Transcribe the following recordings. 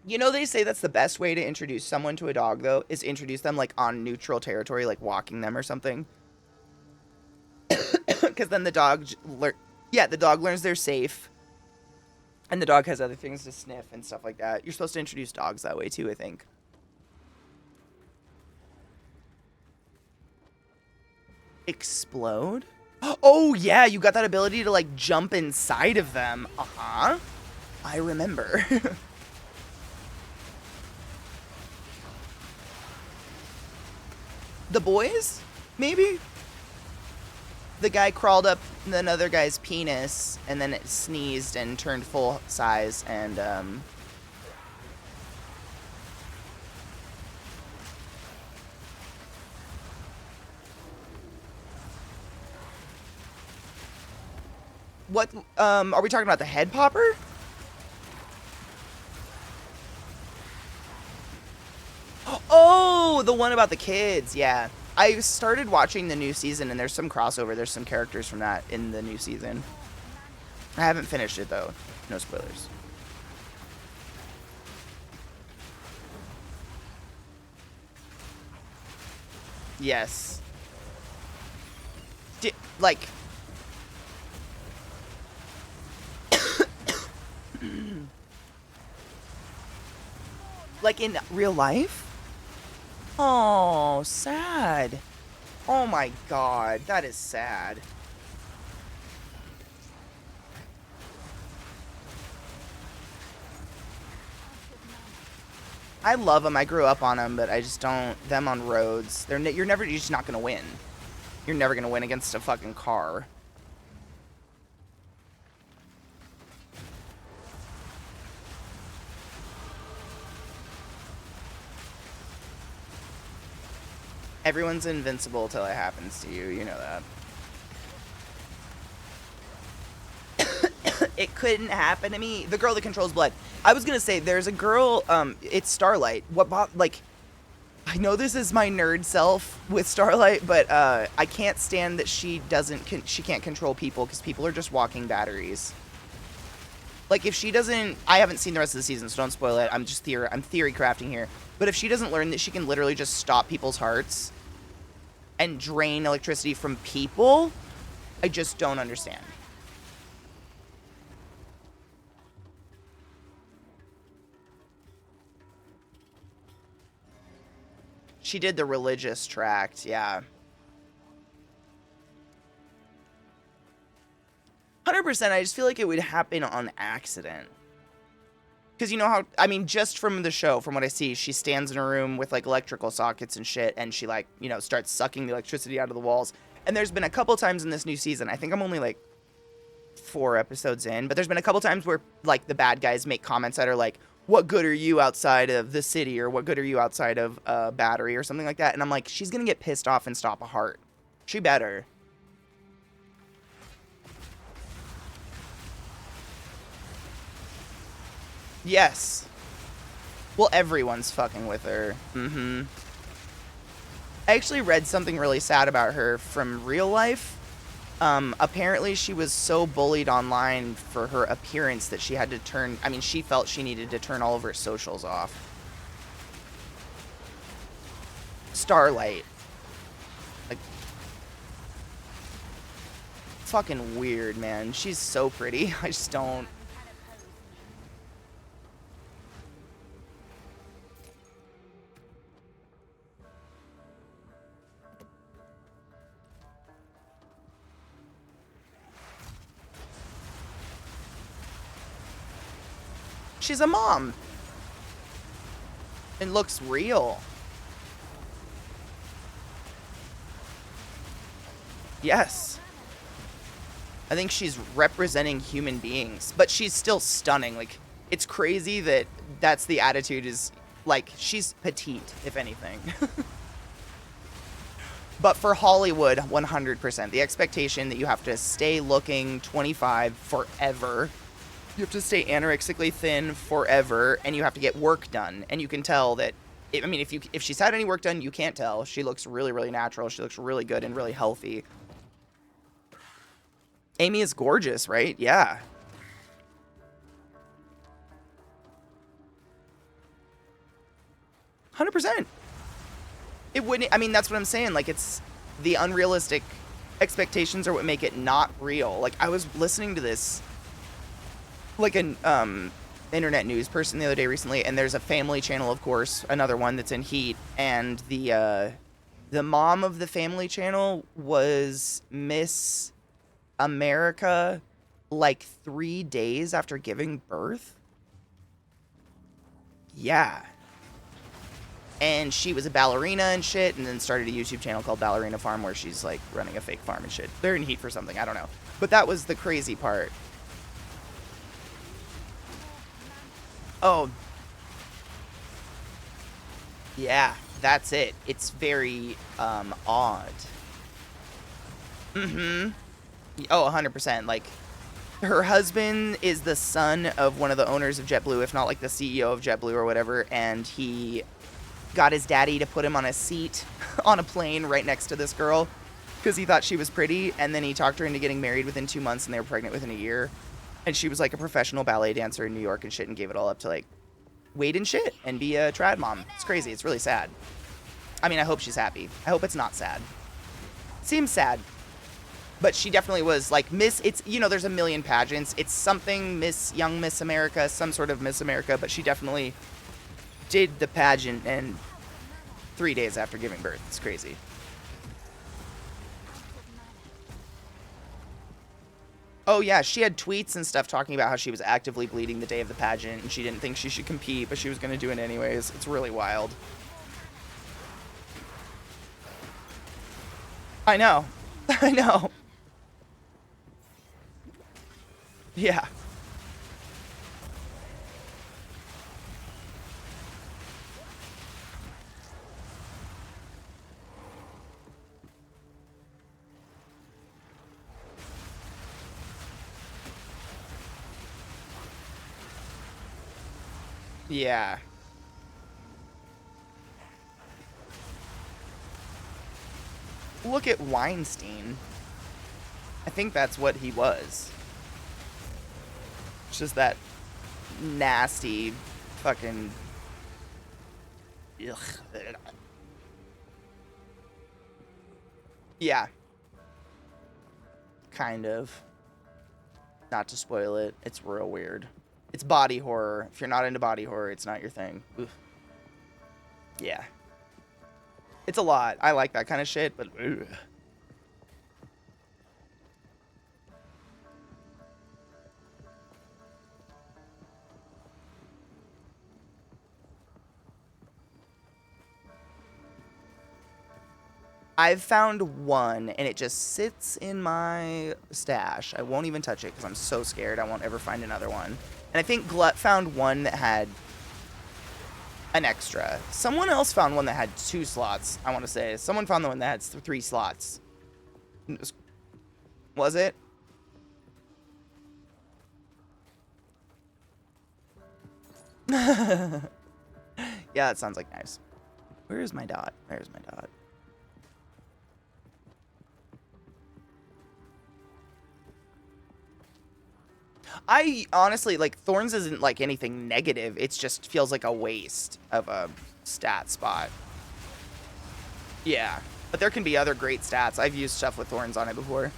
You know, they say that's the best way to introduce someone to a dog, though, is introduce them, like, on neutral territory, like walking them or something. Because then the dog, yeah, the dog learns they're safe. And the dog has other things to sniff and stuff like that. You're supposed to introduce dogs that way, too, I think. Explode? Oh, yeah, you got that ability to, like, jump inside of them. Uh-huh. I remember. The boys? Maybe? The guy crawled up another guy's penis, and then it sneezed and turned full size, and, What, are we talking about the head popper? Oh, the one about the kids, yeah. I started watching the new season, and there's some crossover. There's some characters from that in the new season. I haven't finished it, though. No spoilers. Yes. Like... like in real life? Oh, sad. Oh my god, that is sad. I love them. I grew up on them, but I just don't. Them on roads. You're just not gonna win. You're never gonna win against a fucking car. Everyone's invincible till it happens to you. You know that. It couldn't happen to me. The girl that controls blood. I was gonna say there's a girl. It's Starlight. Like, I know this is my nerd self with Starlight, but I can't stand that she can't control people because people are just walking batteries. Like, if she doesn't, I haven't seen the rest of the season, so don't spoil it. I'm theory crafting here. But if she doesn't learn that she can literally just stop people's hearts and drain electricity from people, I just don't understand. She did the religious tract, yeah. 100%, I just feel like it would happen on accident. Because you know how, I mean, just from the show, from what I see, she stands in a room with, like, electrical sockets and shit, and she, like, you know, starts sucking the electricity out of the walls. And there's been a couple times in this new season, I think I'm only, like, 4 episodes in, but there's been a couple times where, like, the bad guys make comments that are like, what good are you outside of the city, or what good are you outside of a battery, or something like that. And I'm like, she's gonna get pissed off and stop a heart. She better. Yes. Well, everyone's fucking with her. Mm-hmm. I actually read something really sad about her from real life. Apparently she was so bullied online for her appearance that she had to she felt she needed to turn all of her socials off. Starlight. Like, fucking weird, man. She's so pretty. I just don't... She's a mom. It looks real. Yes. I think she's representing human beings, but she's still stunning. Like, it's crazy that that's the attitude is, like, she's petite, if anything. But for Hollywood, 100%. The expectation that you have to stay looking 25 forever. You have to stay anorexically thin forever, and you have to get work done. And you can tell that, if she's had any work done, you can't tell. She looks really, really natural. She looks really good and really healthy. Amy is gorgeous, right? Yeah. 100%. It wouldn't, I mean, that's what I'm saying. Like, it's the unrealistic expectations are what make it not real. Like, I was listening to this, like, an internet news person the other day recently, and there's a family channel, of course, another one that's in heat, and the mom of the family channel was Miss America like 3 days after giving birth. Yeah. And she was a ballerina and shit, and then started a YouTube channel called Ballerina Farm where she's like running a fake farm and shit. They're in heat for something, I don't know. But that was the crazy part. Oh. Yeah, that's it. It's very odd. Mm-hmm. Oh, 100%. Like, her husband is the son of one of the owners of JetBlue, if not like the CEO of JetBlue or whatever, and he got his daddy to put him on a seat on a plane right next to this girl because he thought she was pretty, and then he talked her into getting married within 2 months, and they were pregnant within a year. And she was like a professional ballet dancer in New York and shit, and gave it all up to like wait and shit and be a trad mom. It's crazy. It's really sad. I mean, I hope she's happy. I hope it's not sad. Seems sad. But she definitely was like Miss, it's, you know, there's a million pageants. It's something Young Miss America, some sort of Miss America, but she definitely did the pageant and 3 days after giving birth. It's crazy. Oh yeah, she had tweets and stuff talking about how she was actively bleeding the day of the pageant and she didn't think she should compete, but she was going to do it anyways. It's really wild. I know. I know. Yeah. Yeah. Look at Weinstein. I think that's what he was. It's just that nasty fucking... Ugh. Yeah. Kind of. Not to spoil it. It's real weird. It's body horror. If you're not into body horror, it's not your thing. Oof. Yeah. It's a lot. I like that kind of shit, but... Ugh. I've found one, and it just sits in my stash. I won't even touch it because I'm so scared I won't ever find another one. And I think Glut found one that had an extra. Someone else found one that had 2 slots, I want to say. Someone found the one that had 3 slots. Was it? Yeah, that sounds like nice. Where is my dot? There's my dot. I honestly, like, Thorns isn't, like, anything negative. It just feels like a waste of a stat spot. Yeah. But there can be other great stats. I've used stuff with Thorns on it before.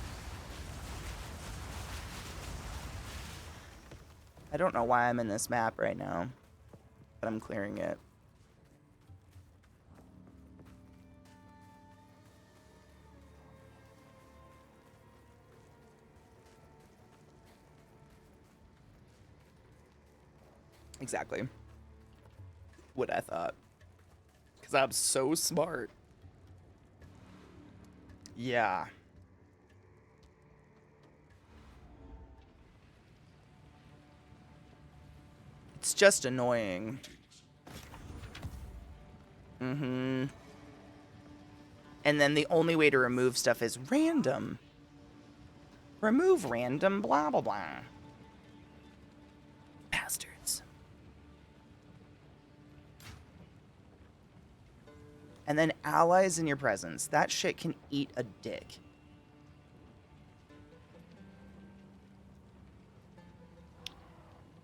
I don't know why I'm in this map right now, but I'm clearing it. Exactly. What I thought. Because I'm so smart. Yeah. It's just annoying. Mm-hmm. And then the only way to remove stuff is random. Remove random blah blah blah. Bastards. And then allies in your presence. That shit can eat a dick.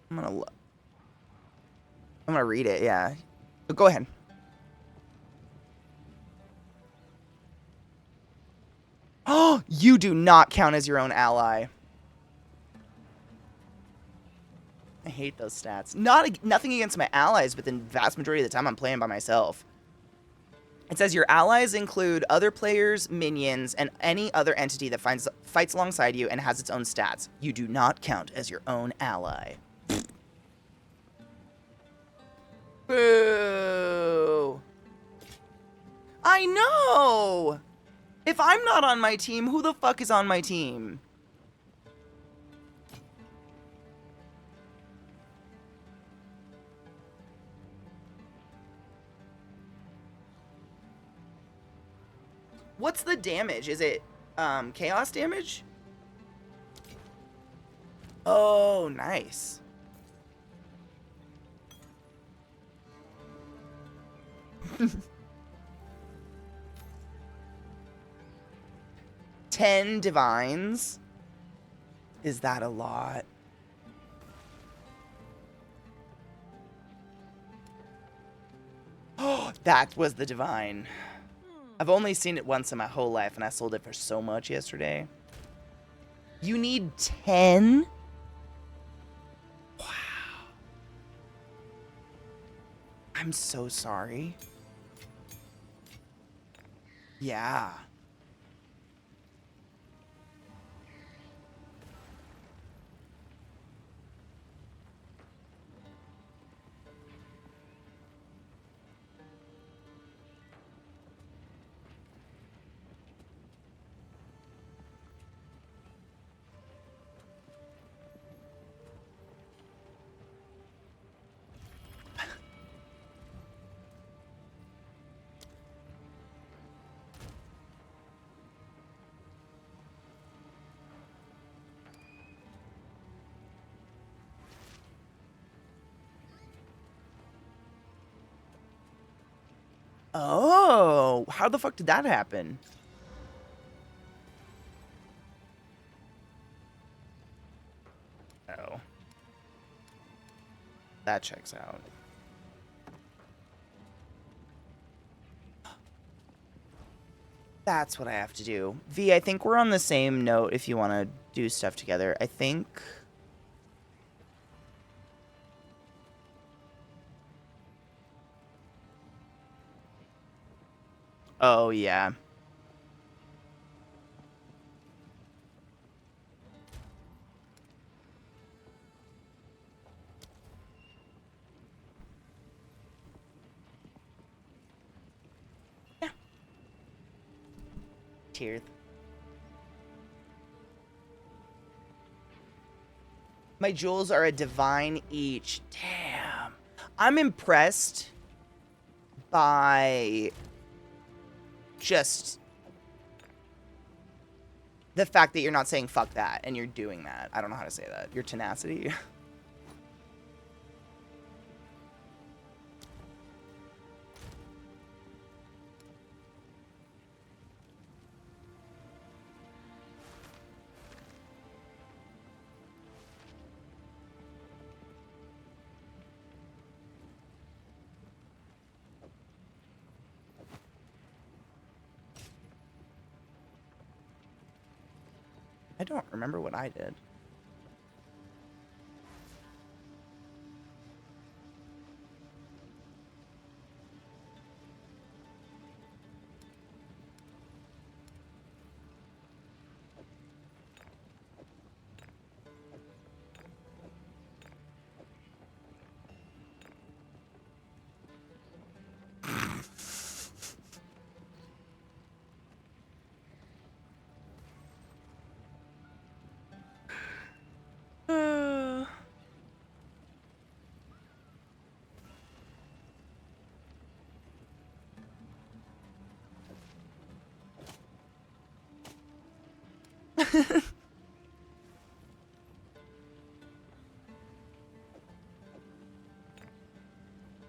I'm gonna read it, yeah. But go ahead. Oh, you do not count as your own ally. I hate those stats. Nothing against my allies, but the vast majority of the time I'm playing by myself. It says your allies include other players, minions, and any other entity that fights alongside you and has its own stats. You do not count as your own ally. Boo! I know! If I'm not on my team, who the fuck is on my team? What's the damage? Is it chaos damage? Oh, nice. $10 divines? Is that a lot? Oh, that was the divine. I've only seen it once in my whole life, and I sold it for so much yesterday. You need 10? Wow. I'm so sorry. Yeah. Oh, how the fuck did that happen? Oh. That checks out. That's what I have to do. V, I think we're on the same note if you want to do stuff together. I think... Oh, yeah. Yeah. Cheers. My jewels are a divine each. Damn. I'm impressed by just the fact that you're not saying fuck that and you're doing that. I don't know how to say that. Your tenacity. I don't remember what I did.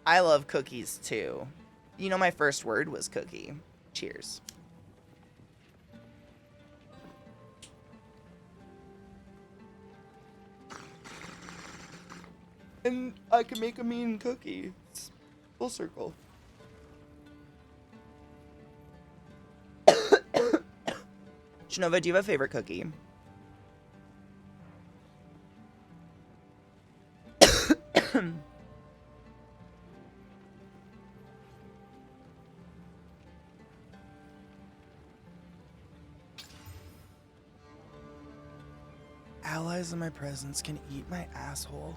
I love cookies too. You know, my first word was cookie. Cheers. And I can make a mean cookie. It's full circle. Shinova, do you have a favorite cookie? Allies in my presence can eat my asshole.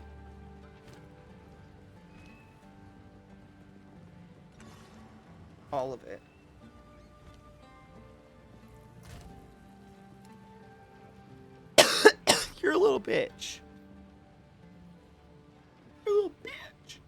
All of it. You're a little bitch. You're a little bitch.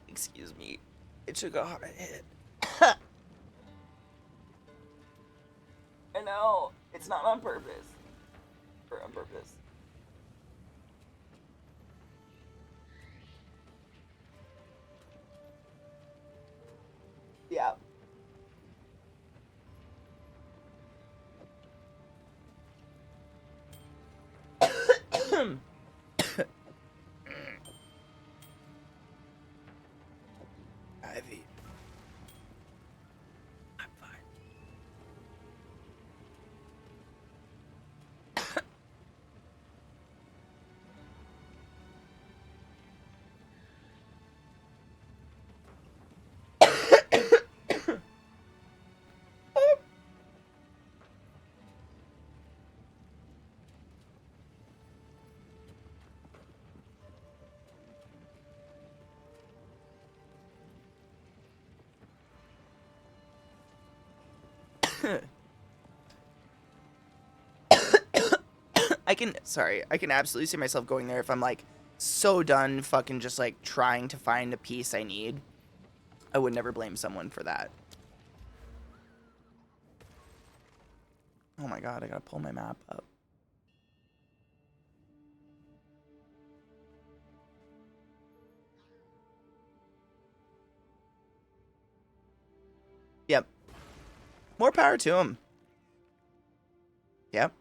Excuse me. It took a hard hit. I know. It's not on purpose. Or on purpose. Yeah. Ivy. I'm fine. I can absolutely see myself going there if I'm like so done fucking just like trying to find a piece I need. I would never blame someone for that. Oh my god, I gotta pull my map up. Yep. More power to him. Yep.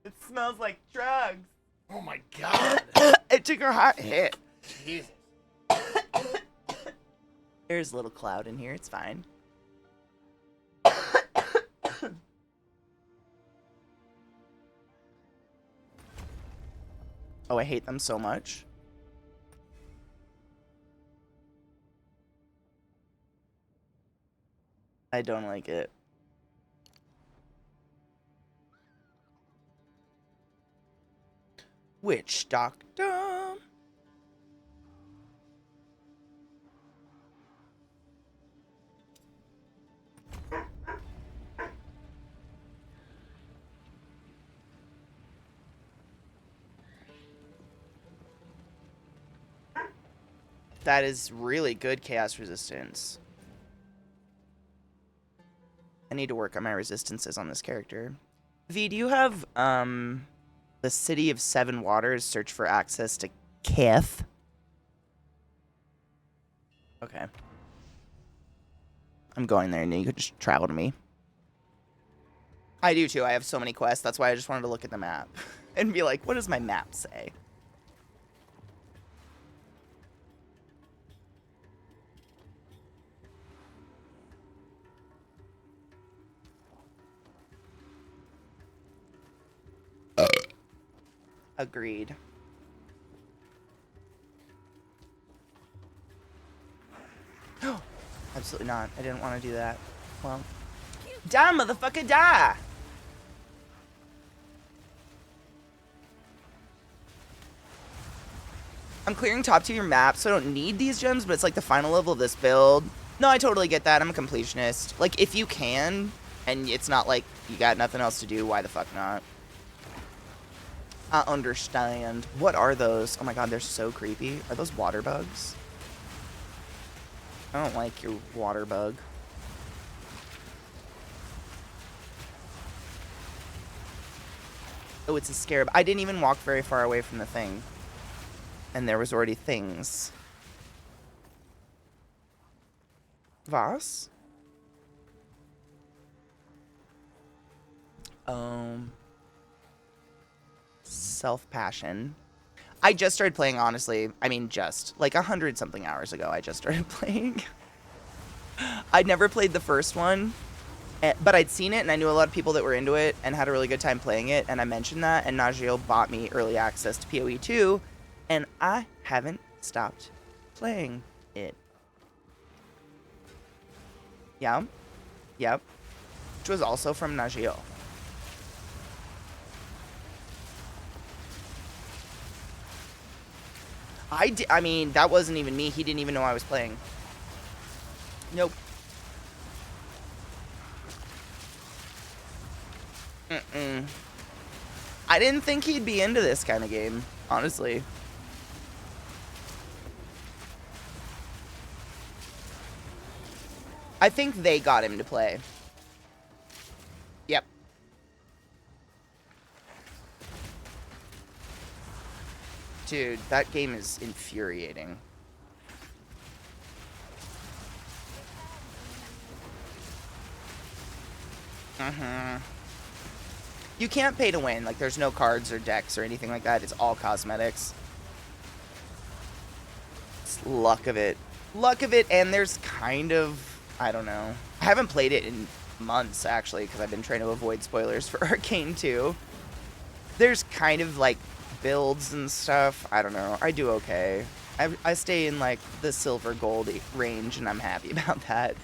It smells like drugs. Oh my god. It took her hot hit. Jesus. There's a little cloud in here. It's fine. Oh, I hate them so much. I don't like it. Witch doctor. That is really good chaos resistance. I need to work on my resistances on this character. V, do you have the City of Seven Waters search for access to Kith? Okay. I'm going there and you could just travel to me. I do too. I have so many quests. That's why I just wanted to look at the map and be like, what does my map say? Agreed. Absolutely not. I didn't want to do that. Well, die, motherfucker, die! I'm clearing top tier maps, so I don't need these gems, but it's like the final level of this build. No, I totally get that. I'm a completionist. Like, if you can, and it's not like you got nothing else to do, why the fuck not? I understand. What are those? Oh my god, they're so creepy. Are those water bugs? I don't like your water bug. Oh, it's a scarab. I didn't even walk very far away from the thing. And there was already things. Was? Self-passion. I just started playing, honestly. I mean, just like 100-something hours ago, I just started playing. I'd never played the first one, but I'd seen it, and I knew a lot of people that were into it and had a really good time playing it, and I mentioned that, and Najio bought me early access to PoE 2, and I haven't stopped playing it. Yeah. Yep. Which was also from Najio. I mean, that wasn't even me. He didn't even know I was playing. Nope. I didn't think he'd be into this kind of game, honestly. I think they got him to play. Yep. Dude, that game is infuriating. You can't pay to win. Like, there's no cards or decks or anything like that. It's all cosmetics. It's luck of it. Luck of it, and there's kind of... I don't know. I haven't played it in months, actually, because I've been trying to avoid spoilers for Arcane 2. There's kind of, like, builds and stuff. I don't know. I do okay. I stay in, like, the silver gold range, and I'm happy about that.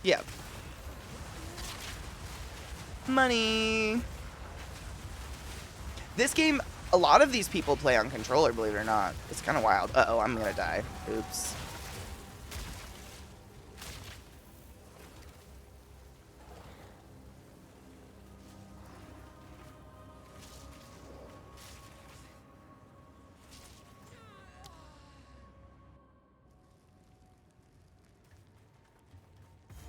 Yeah. Money. This game, a lot of these people play on controller, believe it or not. It's kind of wild. Uh-oh, I'm gonna die. Oops.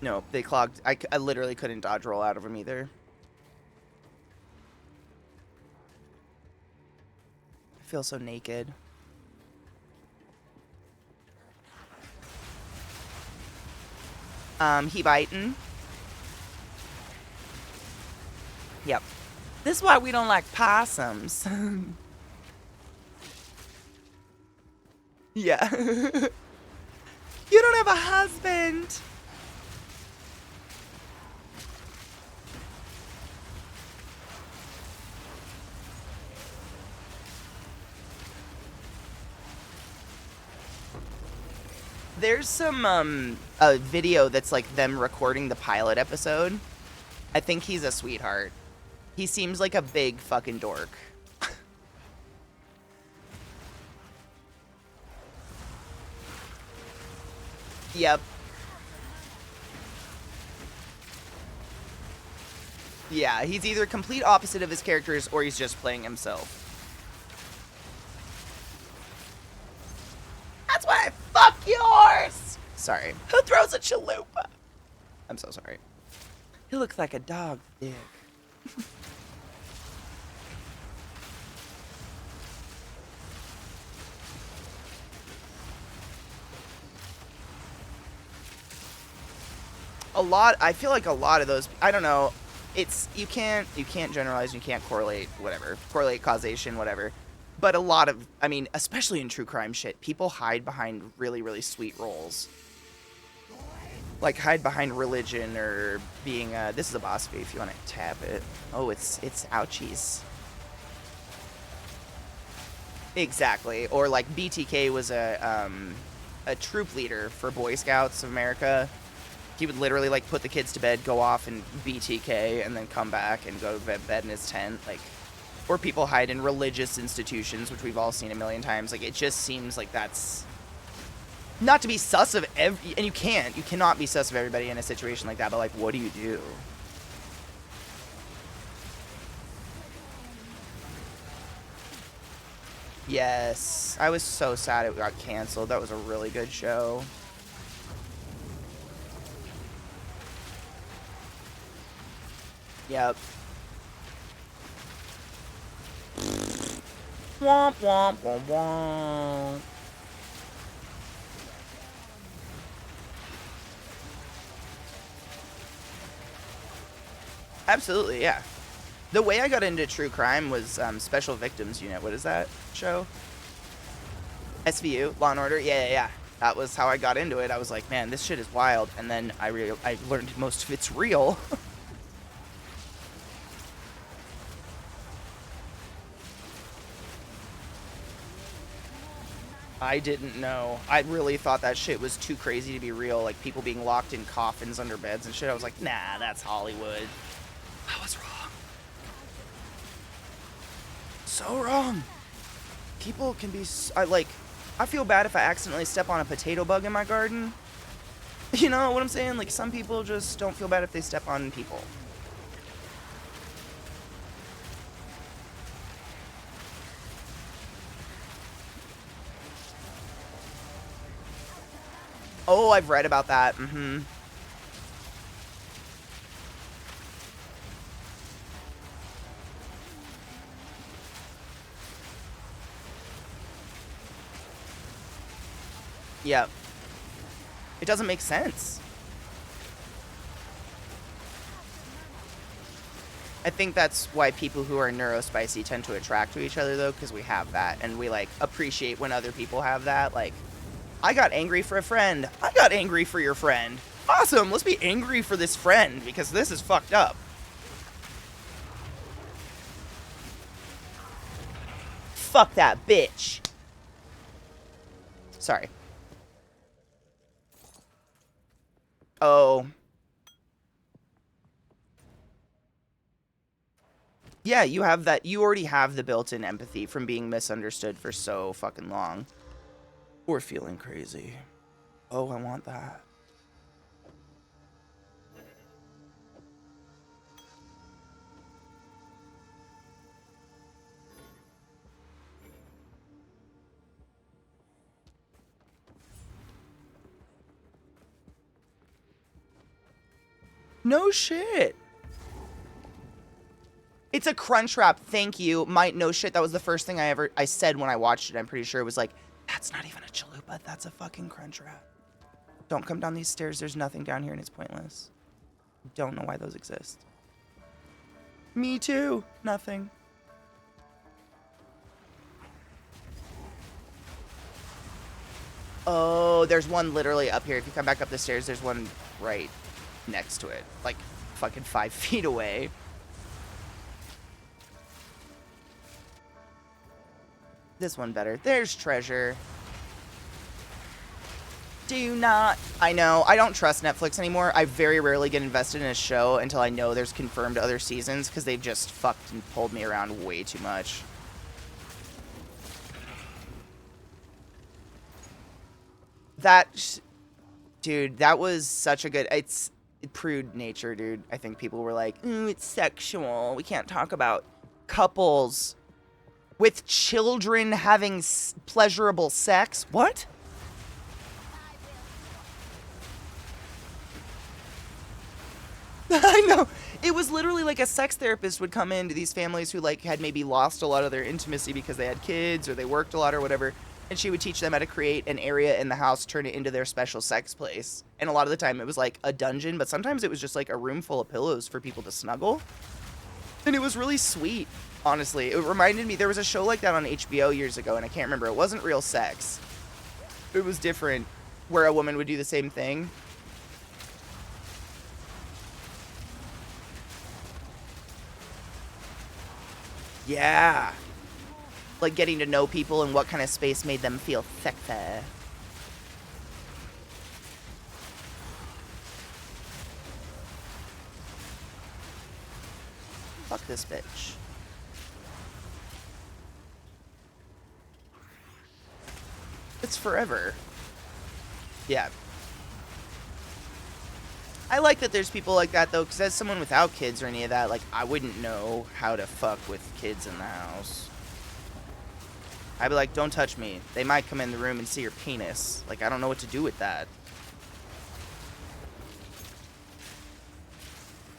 No, they clogged. I literally couldn't dodge roll out of them either. I feel so naked. He biting. Yep. This is why we don't like possums. Yeah. You don't have a husband. There's some, a video that's like them recording the pilot episode. I think he's a sweetheart. He seems like a big fucking dork. Yep. Yeah, he's either complete opposite of his characters or he's just playing himself. That's why I fuck yours! Sorry. Who throws a chalupa? I'm so sorry. He looks like a dog dick. I feel like a lot of those, I don't know, you can't generalize, you can't correlate, whatever, correlate causation, whatever, but a lot of, I mean, especially in true crime shit, people hide behind really, really sweet roles. Like, hide behind religion or being, this is a boss fee if you want to tap it. Oh, it's ouchies. Exactly, or like BTK was a troop leader for Boy Scouts of America. He would literally, like, put the kids to bed, go off and BTK, and then come back and go to bed in his tent. Like, or people hide in religious institutions, which we've all seen a million times. Like, it just seems like that's... Not to be sus of and you cannot be sus of everybody in a situation like that, but, like, what do you do? Yes. I was so sad it got canceled. That was a really good show. Yep. Womp womp womp womp. Absolutely, yeah. The way I got into true crime was Special Victims Unit. What is that show? SVU, Law and Order. Yeah, yeah, yeah. That was how I got into it. I was like, man, this shit is wild. And then I learned most of it's real. I didn't know. I really thought that shit was too crazy to be real. Like people being locked in coffins under beds and shit. I was like, nah, that's Hollywood. I was wrong. So wrong. People can be... I feel bad if I accidentally step on a potato bug in my garden. You know what I'm saying? Like, some people just don't feel bad if they step on people. Oh, I've read about that. Mm-hmm. Yep. It doesn't make sense. I think that's why people who are neurospicy tend to attract to each other, though, because we have that, and we, like, appreciate when other people have that. Like, I got angry for a friend. I got angry for your friend. Awesome, let's be angry for this friend, because this is fucked up. Fuck that bitch. Sorry. Oh. Yeah, you have that. You already have the built-in empathy from being misunderstood for so fucking long. Or feeling crazy. Oh, I want that. No shit. It's a crunch wrap. Thank you. No shit. That was the first thing I said when I watched it. I'm pretty sure it was like, that's not even a chalupa. That's a fucking crunch wrap. Don't come down these stairs. There's nothing down here and it's pointless. Don't know why those exist. Me too. Nothing. Oh, there's one literally up here. If you come back up the stairs, there's one right next to it. Like fucking 5 feet away. This one better. There's treasure. Do not. I know. I don't trust Netflix anymore. I very rarely get invested in a show until I know there's confirmed other seasons because they've just fucked and pulled me around way too much. Dude, that was such a good... It's prude nature, dude. I think people were like, ooh, it's sexual. We can't talk about couples with children having pleasurable sex. What? I know. It was literally like a sex therapist would come into these families who like had maybe lost a lot of their intimacy because they had kids or they worked a lot or whatever. And she would teach them how to create an area in the house, turn it into their special sex place. And a lot of the time it was like a dungeon, but sometimes it was just like a room full of pillows for people to snuggle. And it was really sweet, honestly. It reminded me, there was a show like that on HBO years ago, and I can't remember. It wasn't real sex. It was different, where a woman would do the same thing. Yeah. Like getting to know people and what kind of space made them feel sexy. Fuck this bitch. It's forever. Yeah. I like that there's people like that, though, because as someone without kids or any of that, like, I wouldn't know how to fuck with kids in the house. I'd be like, don't touch me. They might come in the room and see your penis. Like, I don't know what to do with that.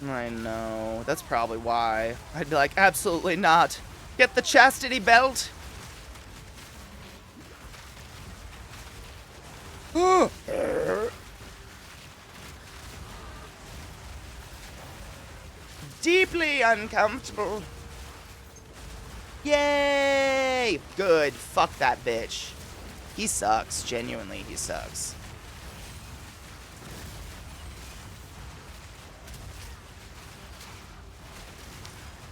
I know. That's probably why. I'd be like, absolutely not. Get the chastity belt. Deeply uncomfortable. Yay! Good. Fuck that bitch. He sucks. Genuinely, he sucks.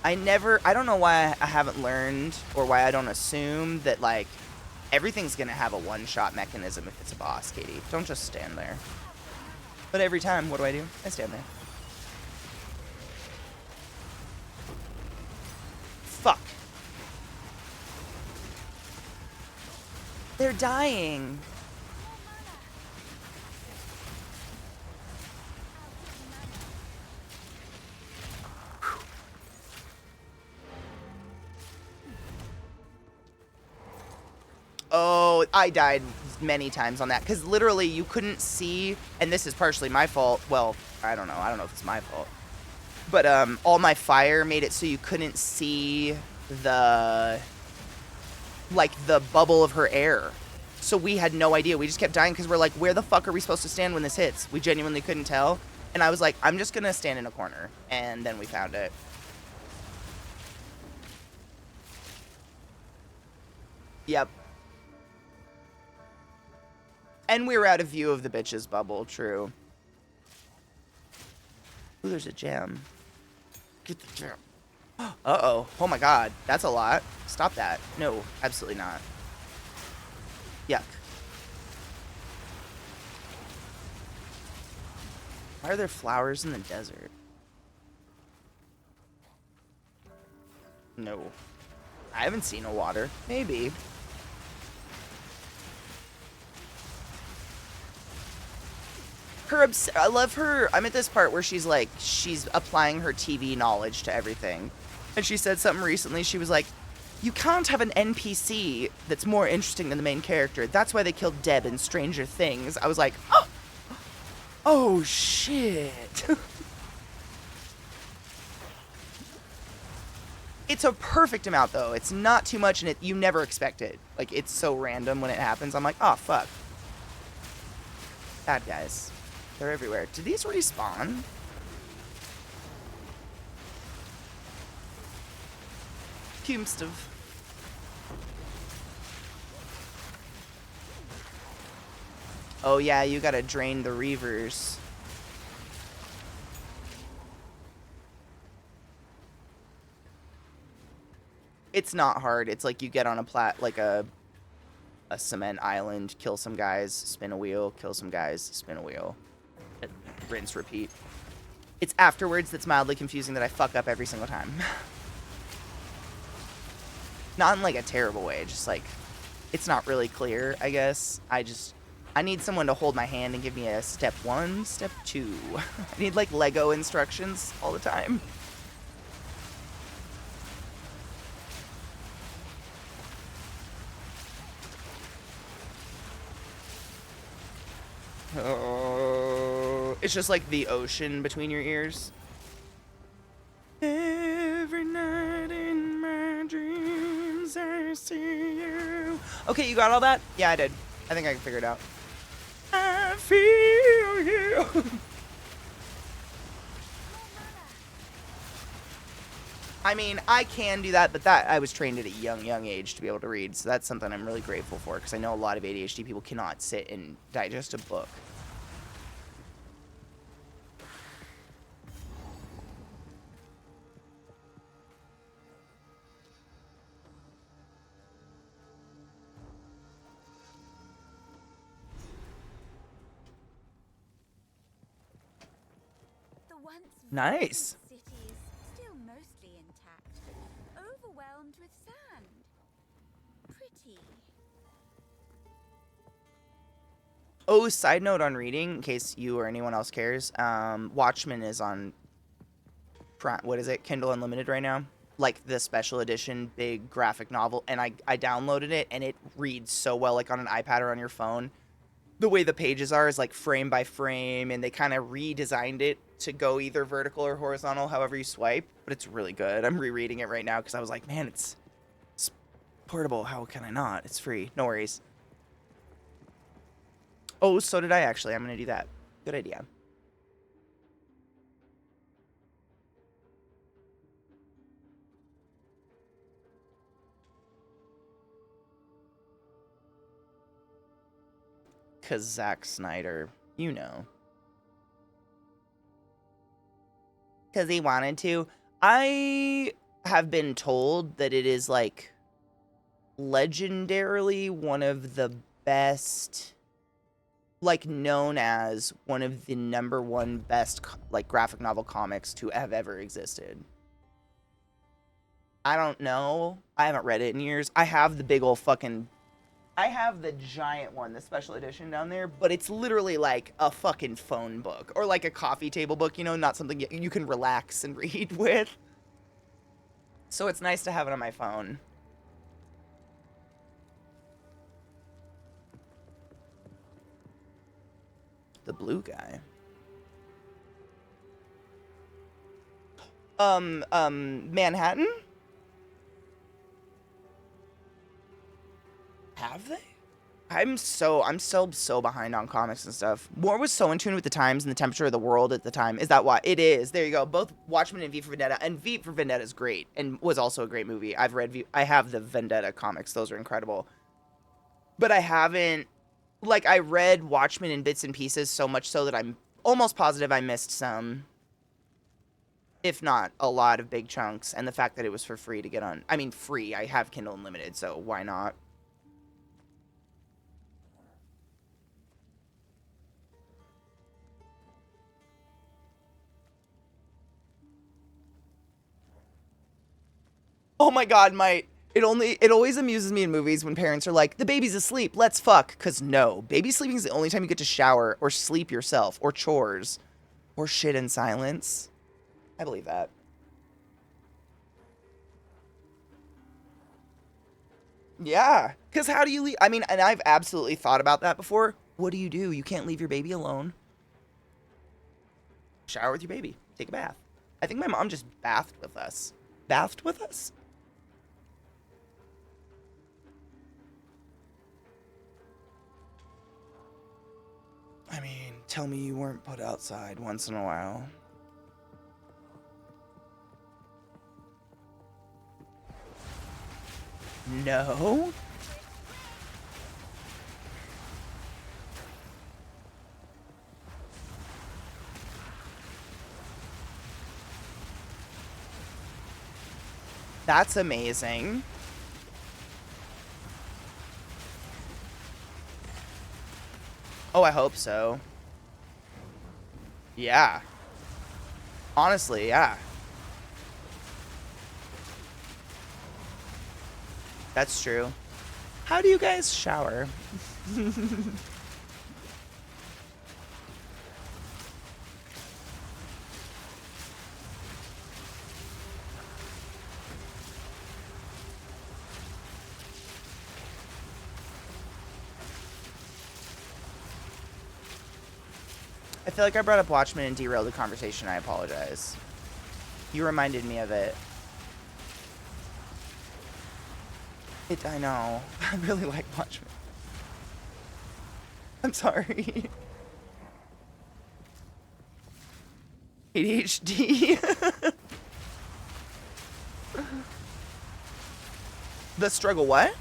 I don't know why I haven't learned, or why I don't assume that, like, everything's gonna have a one-shot mechanism if it's a boss, Katie. Don't just stand there. But every time, what do? I stand there. Fuck. They're dying. Oh, I died many times on that, because literally you couldn't see, and this is partially my fault. Well, I don't know if it's my fault. But all my fire made it so you couldn't see the, like, the bubble of her air. So we had no idea. We just kept dying because we're like, where the fuck are we supposed to stand when this hits? We genuinely couldn't tell. And I was like, I'm just going to stand in a corner. And then we found it. Yep. And we were out of view of the bitch's bubble, true. Ooh, there's a gem. Get the gem. Uh-oh. Oh my god. That's a lot. Stop that. No, absolutely not. Yuck. Why are there flowers in the desert? No. I haven't seen a water. Maybe. I love her. I'm at this part where she's like, she's applying her TV knowledge to everything. And she said something recently. She was like, you can't have an NPC that's more interesting than the main character. That's why they killed Deb in Stranger Things. I was like, oh shit. It's a perfect amount, though. It's not too much, and you never expect it. Like, it's so random when it happens. I'm like, oh, fuck. Bad guys. They're everywhere. Did these respawn? Cumstove. Oh, yeah, you gotta drain the Reavers. It's not hard. It's like you get on a cement island, kill some guys, spin a wheel, kill some guys, spin a wheel. Rinse, repeat. It's afterwards that's mildly confusing that I fuck up every single time. Not in like a terrible way, just like, it's not really clear, I guess. I need someone to hold my hand and give me a step 1, step 2. I need like Lego instructions all the time. Oh, it's just like the ocean between your ears. Every night in my dreams I see you. Okay, you got all that? Yeah, I did. I think I can figure it out. I feel you. I mean, I can do that, but I was trained at a young age to be able to read, so that's something I'm really grateful for, because I know a lot of ADHD people cannot sit and digest a book. Nice. Oh, side note on reading, in case you or anyone else cares, Watchmen is on, what is it, Kindle Unlimited right now? Like the special edition big graphic novel, and I downloaded it, and it reads so well, like on an iPad or on your phone. The way the pages are is like frame by frame, and they kind of redesigned it to go either vertical or horizontal, however you swipe, but it's really good. I'm rereading it right now because I was like, man, it's portable. How can I not? It's free. No worries. Oh, so did I actually. I'm going to do that. Good idea. Because Zack Snyder, you know. Because he wanted to. I have been told that it is, like, legendarily one of the best, like, known as one of the #1 best, like, graphic novel comics to have ever existed. I don't know. I haven't read it in years. I have the big old fucking... I have the giant one, the special edition down there, but it's literally like a fucking phone book. Or like a coffee table book, you know, not something you can relax and read with. So it's nice to have it on my phone. The blue guy. Manhattan? Have they? I'm so behind on comics and stuff. Moore was so in tune with the times and the temperature of the world at the time. Is that why? It is. There you go. Both Watchmen and V for Vendetta. And V for Vendetta is great and was also a great movie. I've read I have the Vendetta comics. Those are incredible. But I haven't, like, I read Watchmen in bits and pieces so much so that I'm almost positive I missed some, if not a lot of big chunks. And the fact that it was for free to get on. I mean, free. I have Kindle Unlimited, so why not? Oh my god, it always amuses me in movies when parents are like, the baby's asleep, let's fuck. Cause no, baby sleeping is the only time you get to shower or sleep yourself or chores or shit in silence. I believe that. Yeah, cause how do you leave? I mean, and I've absolutely thought about that before. What do? You can't leave your baby alone. Shower with your baby. Take a bath. I think my mom just bathed with us. Bathed with us? I mean, tell me you weren't put outside once in a while. No? That's amazing. Oh, I hope so. Yeah. Honestly, yeah. That's true. How do you guys shower? I feel like I brought up Watchmen and derailed the conversation. I apologize. You reminded me of it. I know. I really like Watchmen. I'm sorry. ADHD. The struggle what?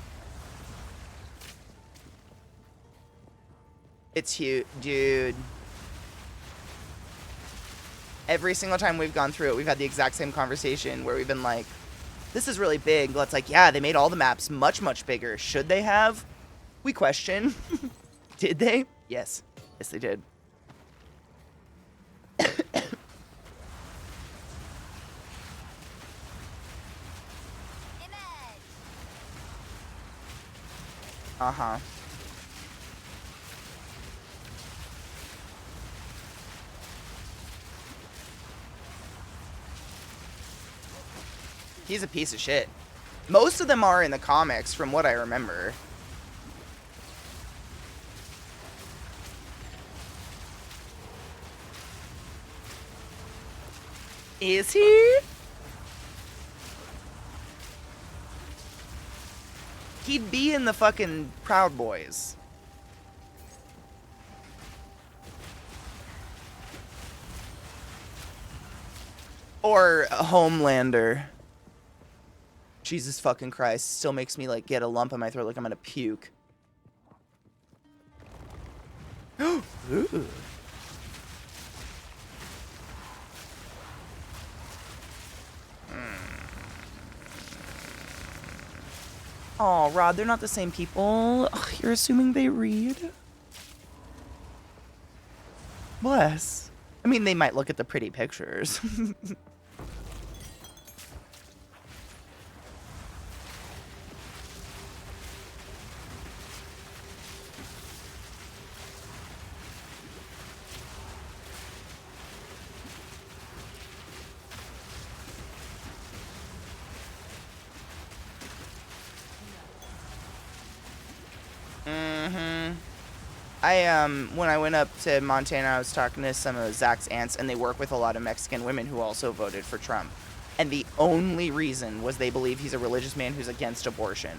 It's huge, dude. Every single time we've gone through it, we've had the exact same conversation where we've been like, this is really big. Let's like, yeah, they made all the maps much, much bigger. Should they have? We question. Did they? Yes. Yes, they did. Uh-huh. He's a piece of shit. Most of them are in the comics, from what I remember. Is he? He'd be in the fucking Proud Boys. Or a Homelander. Jesus fucking Christ. Still makes me, like, get a lump in my throat like I'm gonna puke. Ooh. Oh, Rod, they're not the same people. Ugh, you're assuming they read? Bless. I mean, they might look at the pretty pictures. When I went up to Montana, I was talking to some of Zach's aunts, and they work with a lot of Mexican women who also voted for Trump. And the only reason was they believe he's a religious man who's against abortion.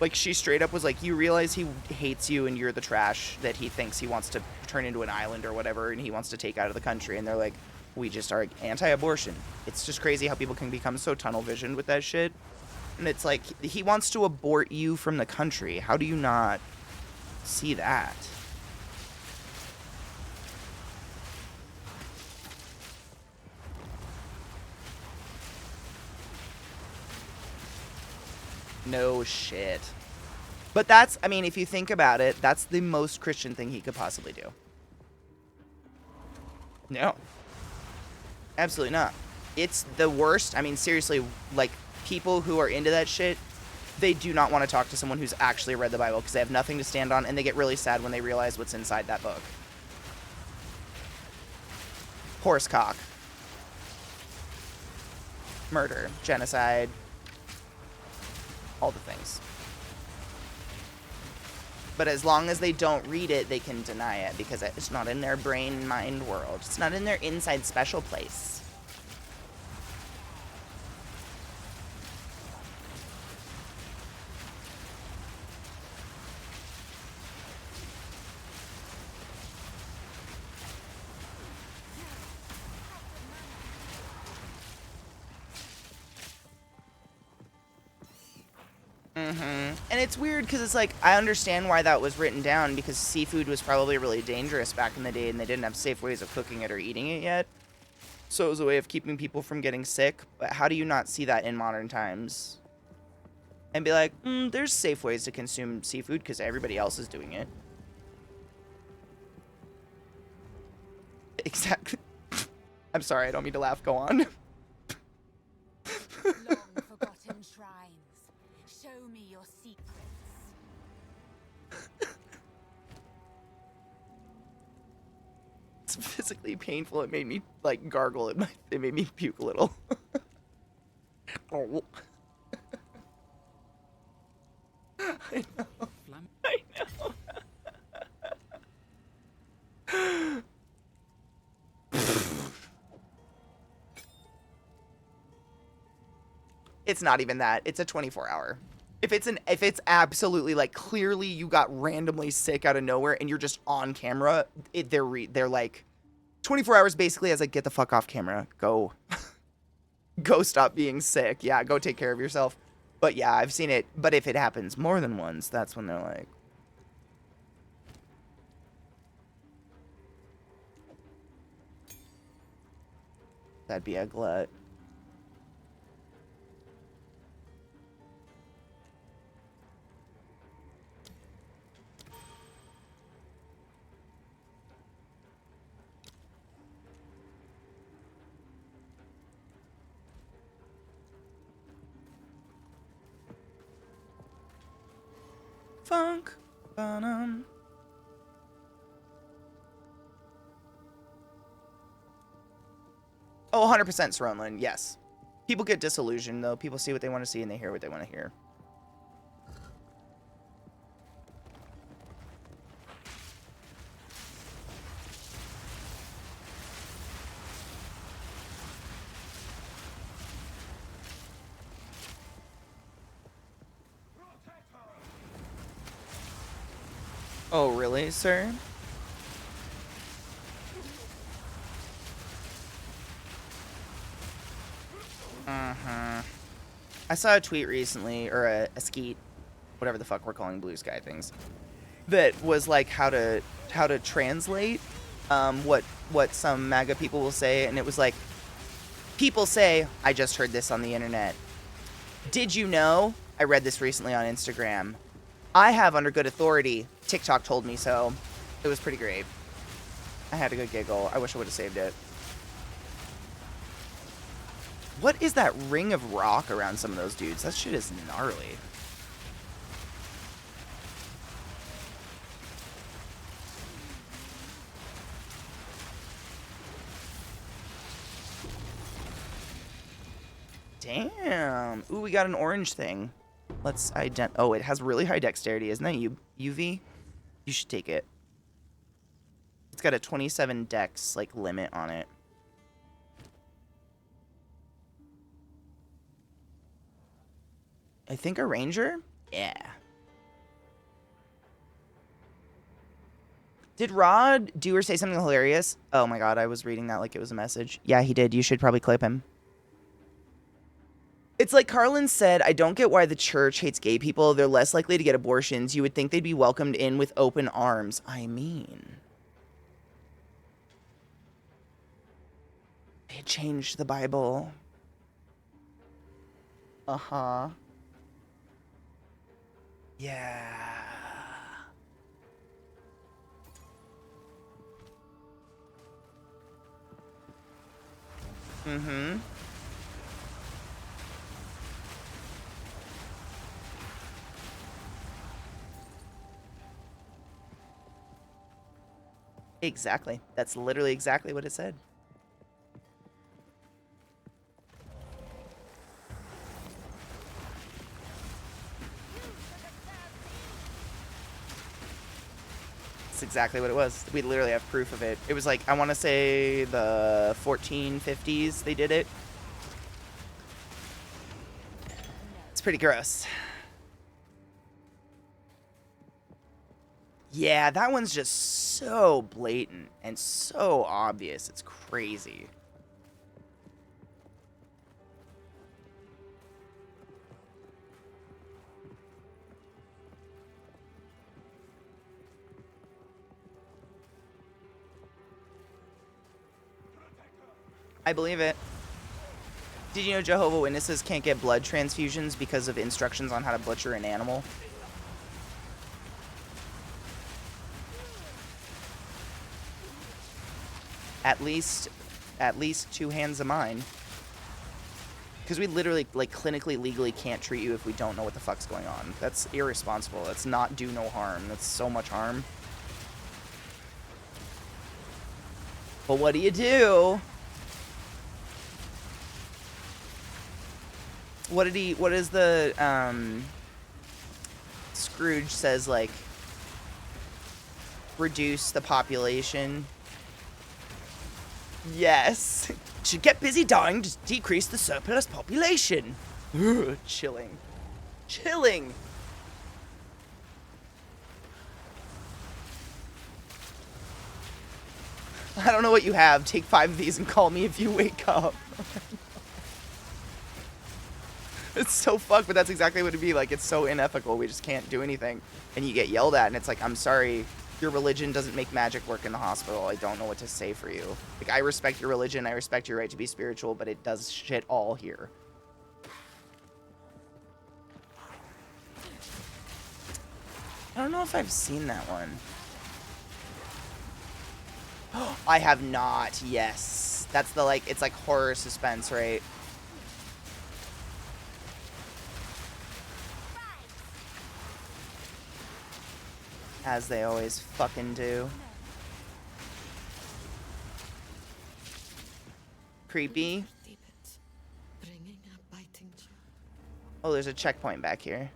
Like, she straight up was like, you realize he hates you and you're the trash that he thinks he wants to turn into an island or whatever, and he wants to take out of the country. And they're like, we just are anti-abortion. It's just crazy how people can become so tunnel visioned with that shit. And it's like, he wants to abort you from the country. How do you not see that? No shit. But that's, I mean, if you think about it, that's the most Christian thing he could possibly do. No. Absolutely not. It's the worst. I mean, seriously, like, people who are into that shit, they do not want to talk to someone who's actually read the Bible because they have nothing to stand on, and they get really sad when they realize what's inside that book. Horsecock. Murder. Genocide. All the things. But as long as they don't read it, they can deny it because it's not in their brain mind world. It's not in their inside special place. And it's weird because it's like, I understand why that was written down because seafood was probably really dangerous back in the day and they didn't have safe ways of cooking it or eating it yet. So it was a way of keeping people from getting sick. But how do you not see that in modern times? And be like, there's safe ways to consume seafood because everybody else is doing it. Exactly. I'm sorry, I don't mean to laugh. Go on. Long forgotten shrines, show me your secrets. It's physically painful. It made me, like, gargle. It made me puke a little. Oh. I know. I know. It's not even that. It's a 24-hour. If it's absolutely, like, clearly you got randomly sick out of nowhere and you're just on camera, they're like 24 hours basically as like, get the fuck off camera. Go. Go stop being sick. Yeah, go take care of yourself. But yeah, I've seen it. But if it happens more than once, that's when they're like, that'd be a glut. Funk. Ba-dum. Oh, 100% Saronlin, yes. People get disillusioned, though. People see what they want to see and they hear what they want to hear. Oh, really, sir? Uh-huh. I saw a tweet recently, or a skeet, whatever the fuck we're calling blue sky things, that was like how to translate what some MAGA people will say, and it was like, people say, I just heard this on the internet. Did you know? I read this recently on Instagram. I have under good authority. TikTok told me so. It was pretty great. I had a good giggle. I wish I would have saved it. What is that ring of rock around some of those dudes? That shit is gnarly. Damn. Ooh, we got an orange thing. Let's oh, it has really high dexterity, isn't that UV? You should take it. It's got a 27 dex like limit on it. I think a ranger? Yeah. Did Rod do or say something hilarious? Oh my god, I was reading that like it was a message. Yeah, he did. You should probably clip him. It's like Carlin said, I don't get why the church hates gay people. They're less likely to get abortions. You would think they'd be welcomed in with open arms. I mean, they changed the Bible. Uh-huh. Yeah. Mm-hmm. Exactly. That's literally exactly what it said. That's exactly what it was. We literally have proof of it. It was like, I want to say the 1450s they did it. It's pretty gross. Yeah, that one's just so blatant and so obvious. It's crazy. I believe it. Did you know Jehovah's Witnesses can't get blood transfusions because of instructions on how to butcher an animal? At least 2 hands of mine. Because we literally, like, clinically, legally can't treat you if we don't know what the fuck's going on. That's irresponsible. That's not do no harm. That's so much harm. But what do you do? What is the, Scrooge says, like, reduce the population. Yes. Should get busy dying to decrease the surplus population. Ugh, chilling. Chilling. I don't know what you have. Take 5 of these and call me if you wake up. It's so fucked, but that's exactly what it'd be like. It's so unethical. We just can't do anything. And you get yelled at, and it's like, I'm sorry. Your religion doesn't make magic work in the hospital. I don't know what to say for you. Like, I respect your religion. I respect your right to be spiritual, but it does shit all here. I don't know if I've seen that one. I have not. Yes. That's the, like, it's like horror suspense, right? As they always fucking do. Creepy. Oh, there's a checkpoint back here.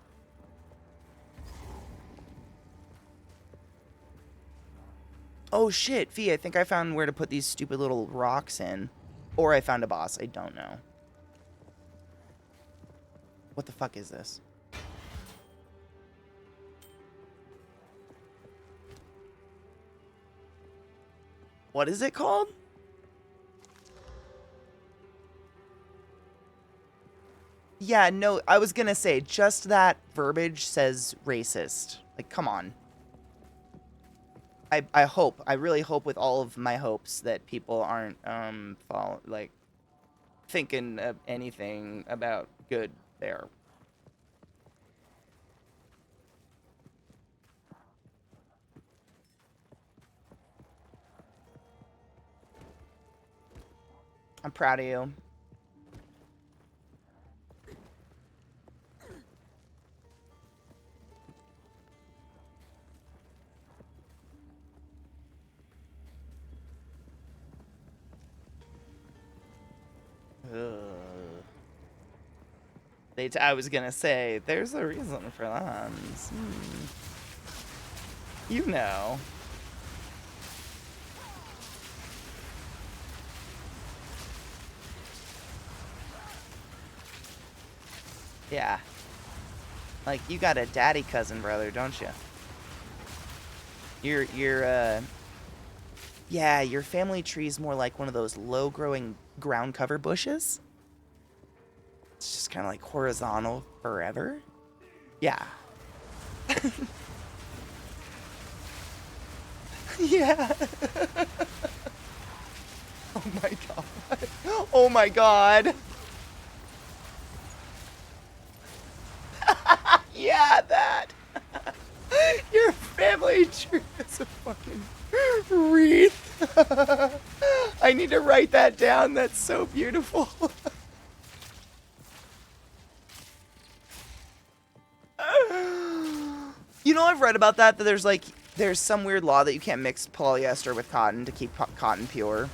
Oh shit, Fee, I think I found where to put these stupid little rocks in. Or I found a boss, I don't know. What the fuck is this? What is it called? Yeah, no, I was gonna say, just that verbiage says racist. Like, come on. I really hope with all of my hopes that people aren't, thinking of anything about good there. I'm proud of you. I was gonna say, there's a reason for that. You know. Yeah. Like, you got a daddy cousin brother, don't you? Yeah, your family tree's more like one of those low-growing ground cover bushes. It's just kind of like horizontal forever. Yeah. Yeah. Oh my god. Oh my god. Yeah, that. Your family tree is a fucking wreath. I need to write that down. That's so beautiful. You know, I've read about that there's some weird law that you can't mix polyester with cotton to keep cotton pure.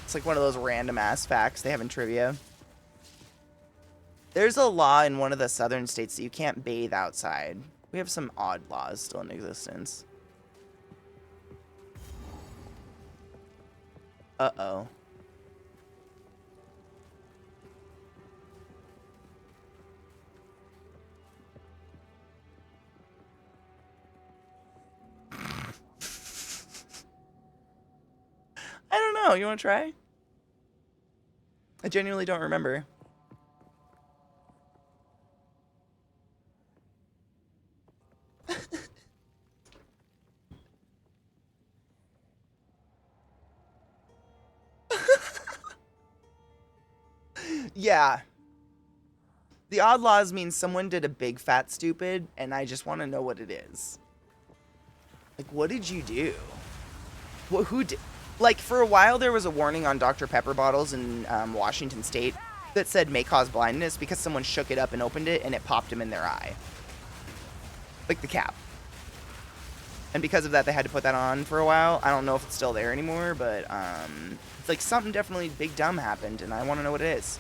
It's like one of those random ass facts they have in trivia. There's a law in one of the southern states that you can't bathe outside. We have some odd laws still in existence. Uh-oh. I don't know. You want to try? I genuinely don't remember. Yeah. The odd laws means someone did a big fat stupid, and I just want to know what it is. Like, what did you do? Who did? Like, for a while, there was a warning on Dr. Pepper bottles in Washington State that said may cause blindness because someone shook it up and opened it, and it popped them in their eye. Like the cap. And because of that, they had to put that on for a while. I don't know if it's still there anymore, but it's like something definitely big dumb happened, and I want to know what it is.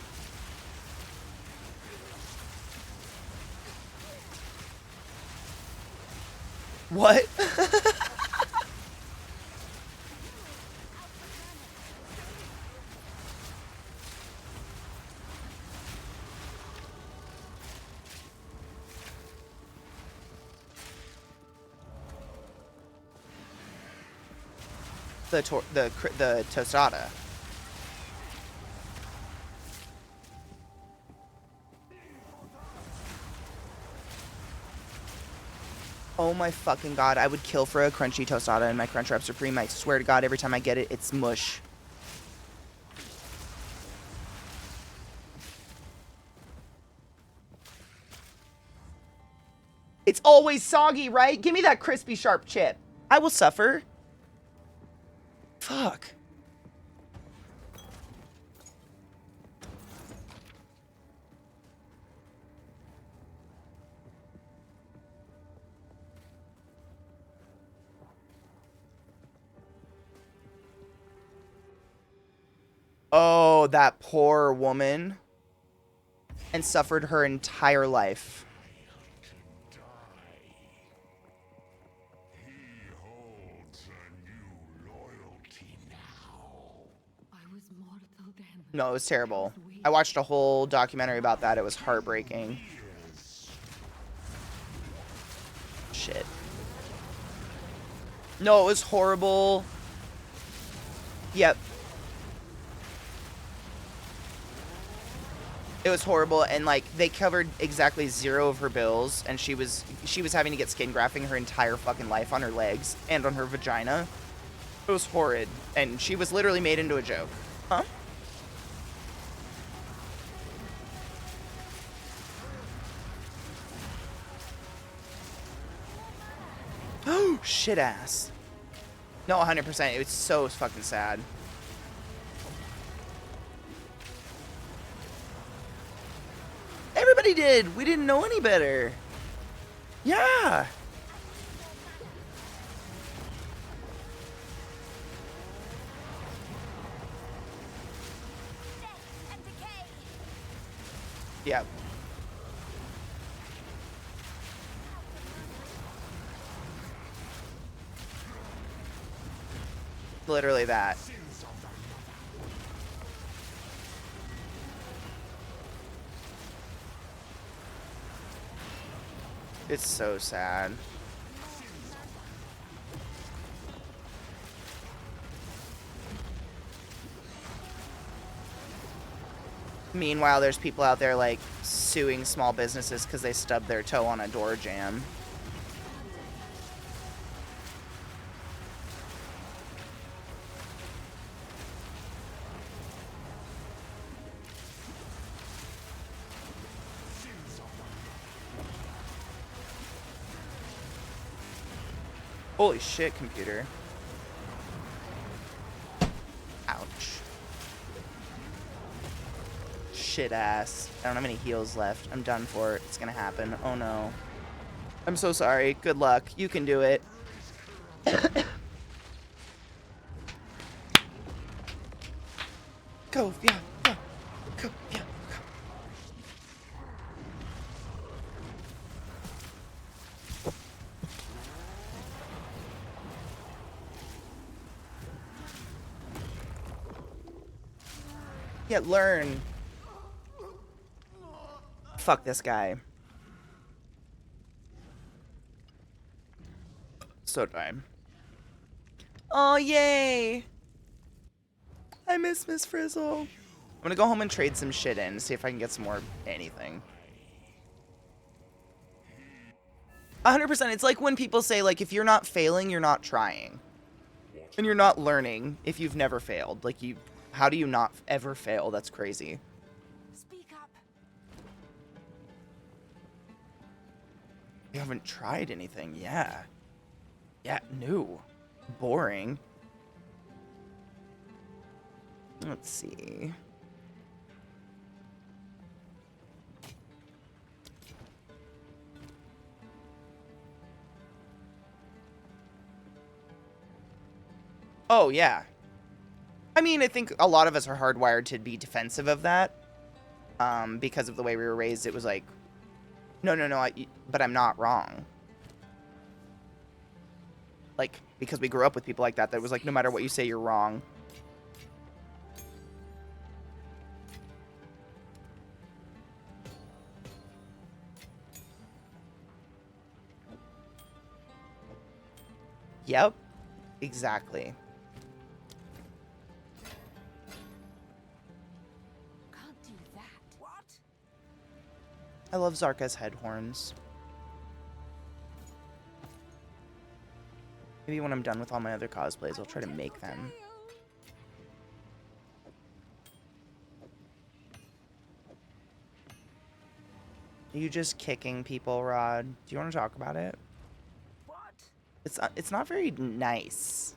What? the tostada. Oh my fucking god, I would kill for a crunchy tostada in my Crunchwrap Supreme. I swear to god, every time I get it, it's mush. It's always soggy, right? Give me that crispy, sharp chip. I will suffer. Fuck. Oh, that poor woman. And suffered her entire life. No, it was terrible. I watched a whole documentary about that. It was heartbreaking. Shit. No, it was horrible. Yep. It was horrible, and like they covered exactly 0 of her bills, and she was having to get skin grafting her entire fucking life on her legs and on her vagina. It was horrid, and she was literally made into a joke. Huh? Oh, shit ass. No, 100%. It was so fucking sad. Everybody did. We didn't know any better. Yeah. Yeah. Literally that. It's so sad. Meanwhile, there's people out there like suing small businesses because they stubbed their toe on a door jam. Holy shit, computer. Ouch. Shit ass. I don't have any heals left. I'm done for. It's gonna happen. Oh no. I'm so sorry. Good luck. You can do it. Go, yeah, go. Go, yeah, go. Yeah, learn. Fuck this guy. So do I. Oh, yay! I miss Miss Frizzle. I'm gonna go home and trade some shit in, see if I can get some more anything. 100%. It's like when people say, like, if you're not failing, you're not trying. And you're not learning if you've never failed. Like, how do you not ever fail? That's crazy. Speak up. You haven't tried anything. Yeah. Yeah, no. Boring. Let's see. Oh, yeah. I mean, I think a lot of us are hardwired to be defensive of that. Because of the way we were raised, it was like, no, but I'm not wrong. Like, because we grew up with people like that was like, no matter what you say, you're wrong. Yep. Exactly. Can't do that. What? I love Zarka's head horns. Maybe when I'm done with all my other cosplays, I'll try to make them. Are you just kicking people, Rod? Do you want to talk about it? What? It's not very nice.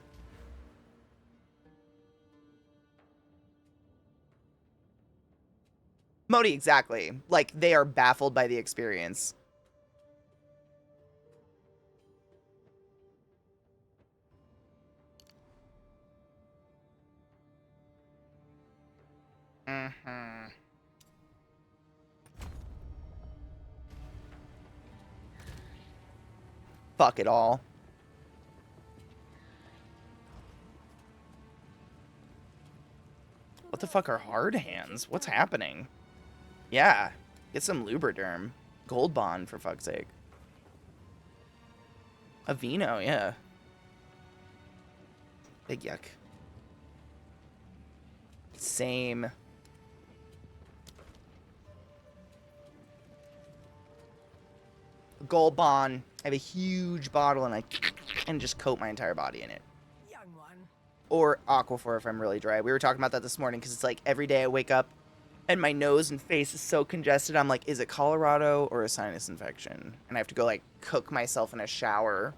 Modi, exactly. Like, they are baffled by the experience. Mm-hmm. Fuck it all. What the fuck are hard hands? What's happening? Yeah. Get some Lubriderm. Gold Bond, for fuck's sake. A Vino, yeah. Big yuck. Same. Gold Bond. I have a huge bottle and just coat my entire body in it. Young one. Or Aquaphor if I'm really dry. We were talking about that this morning because it's like every day I wake up and my nose and face is so congested. I'm like, is it Colorado or a sinus infection? And I have to go like cook myself in a shower